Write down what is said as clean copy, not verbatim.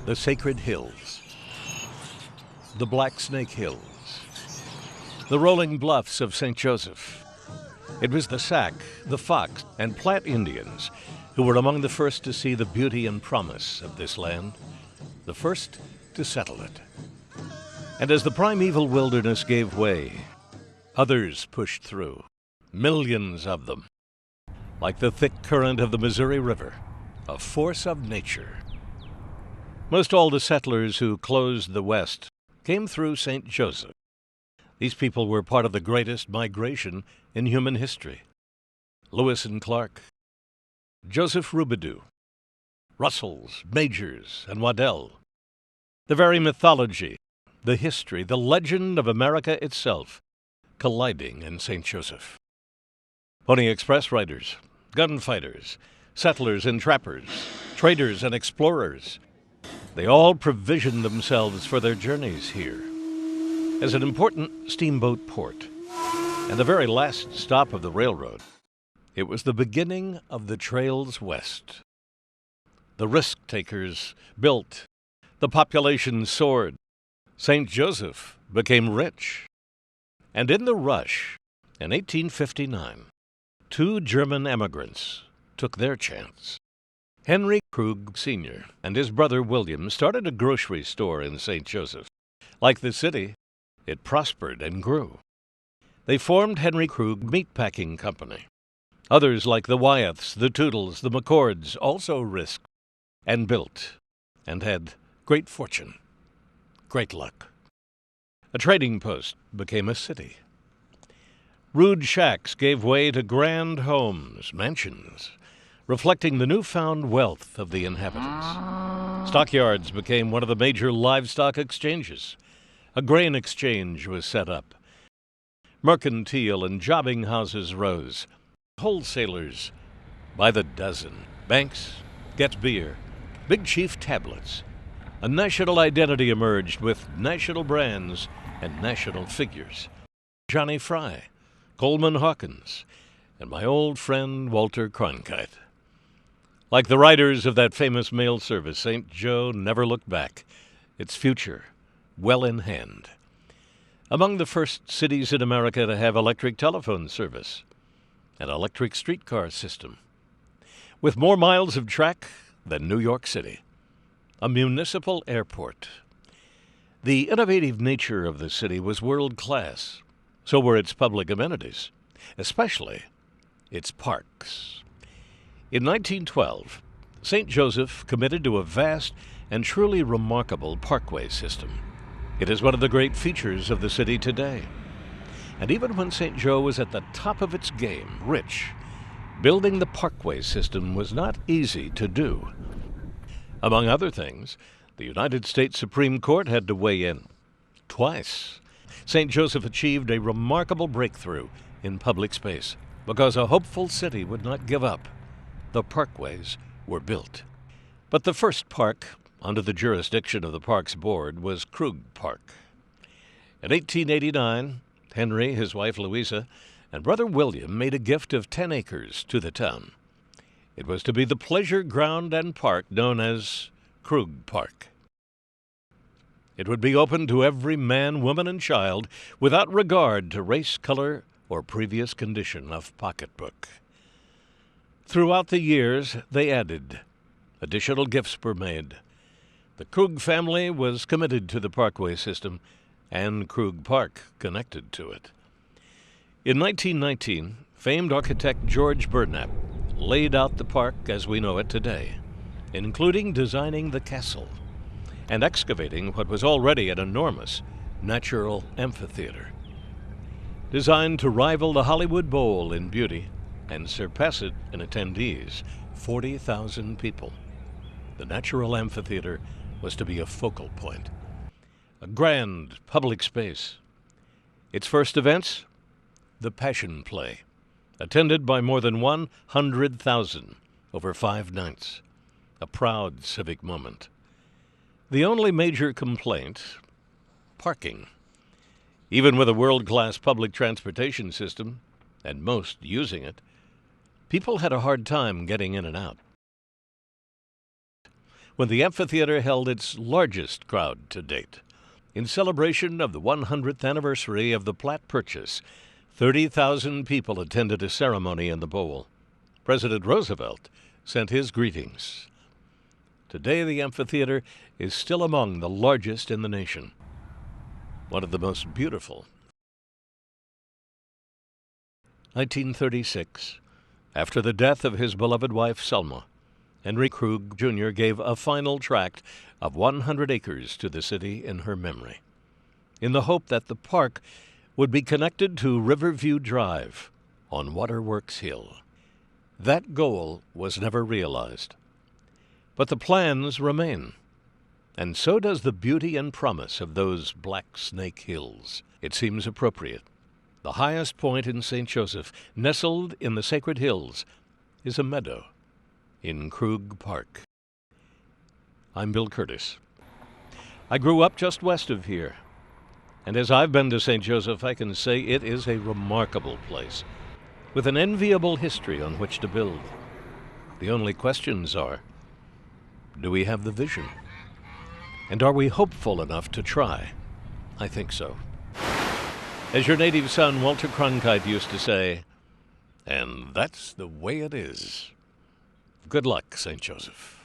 the Sacred Hills, the Black Snake Hills, the rolling bluffs of St. Joseph. It was the Sac, the Fox, and Platte Indians who were among the first to see the beauty and promise of this land, the first to settle it. And as the primeval wilderness gave way, others pushed through, millions of them, like the thick current of the Missouri River, a force of nature. Most all the settlers who closed the West came through St. Joseph. These people were part of the greatest migration in human history. Lewis and Clark, Joseph Robidoux, Russells, Majors, and Waddell. The very mythology, the history, the legend of America itself colliding in St. Joseph. Pony Express riders, gunfighters, settlers and trappers, traders and explorers, they all provisioned themselves for their journeys here. As an important steamboat port and the very last stop of the railroad, it was the beginning of the trails west. The risk-takers built, the population soared, St. Joseph became rich. And in the rush, in 1859, 2 German emigrants took their chance. Henry Krug Sr. and his brother William started a grocery store in St. Joseph. Like the city, it prospered and grew. They formed Henry Krug Meatpacking Company. Others like the Wyeths, the Toodles, the McCords also risked and built and had great fortune, great luck. A trading post became a city. Rude shacks gave way to grand homes, mansions, reflecting the newfound wealth of the inhabitants. Stockyards became one of the major livestock exchanges. A grain exchange was set up. Mercantile and jobbing houses rose. Wholesalers by the dozen. Banks, Get Beer, Big Chief tablets. A national identity emerged with national brands and national figures. Johnny Fry, Coleman Hawkins, and my old friend Walter Cronkite. Like the riders of that famous mail service, St. Joe never looked back, its future well in hand. Among the first cities in America to have electric telephone service, an electric streetcar system, with more miles of track than New York City, a municipal airport. The innovative nature of the city was world-class. So were its public amenities, especially its parks. In 1912, St. Joseph committed to a vast and truly remarkable parkway system. It is one of the great features of the city today. And even when St. Joe was at the top of its game, rich, building the parkway system was not easy to do. Among other things, the United States Supreme Court had to weigh in. Twice, St. Joseph achieved a remarkable breakthrough in public space because a hopeful city would not give up. The parkways were built. But the first park under the jurisdiction of the Parks Board was Krug Park. In 1889, Henry, his wife Louisa, and brother William made a gift of 10 acres to the town. It was to be the pleasure ground and park known as Krug Park. It would be open to every man, woman, and child without regard to race, color, or previous condition of pocketbook. Throughout the years, they added. Additional gifts were made. The Krug family was committed to the parkway system, and Krug Park connected to it. In 1919, famed architect George Burnap laid out the park as we know it today, including designing the castle and excavating what was already an enormous natural amphitheater. Designed to rival the Hollywood Bowl in beauty and surpass it in attendees, 40,000 people. The natural amphitheater was to be a focal point, a grand public space. Its first events, the Passion Play, attended by more than 100,000 over 5 nights, a proud civic moment. The only major complaint, parking. Even with a world-class public transportation system, and most using it, people had a hard time getting in and out. when the amphitheater held its largest crowd to date. In celebration of the 100th anniversary of the Platte Purchase, 30,000 people attended a ceremony in the bowl. President Roosevelt sent his greetings. Today, the amphitheater is still among the largest in the nation, one of the most beautiful. 1936, after the death of his beloved wife Selma, Henry Krug, Jr. gave a final tract of 100 acres to the city in her memory, in the hope that the park would be connected to Riverview Drive on Waterworks Hill. That goal was never realized, but the plans remain, and so does the beauty and promise of those Black Snake Hills. It seems appropriate. The highest point in St. Joseph, nestled in the Sacred Hills, is a meadow in Krug Park. I'm Bill Kurtis. I grew up just west of here, and as I've been to St. Joseph, I can say it is a remarkable place, with an enviable history on which to build. The only questions are, do we have the vision? And are we hopeful enough to try? I think so. As your native son Walter Cronkite used to say, and that's the way it is. Good luck, St. Joseph.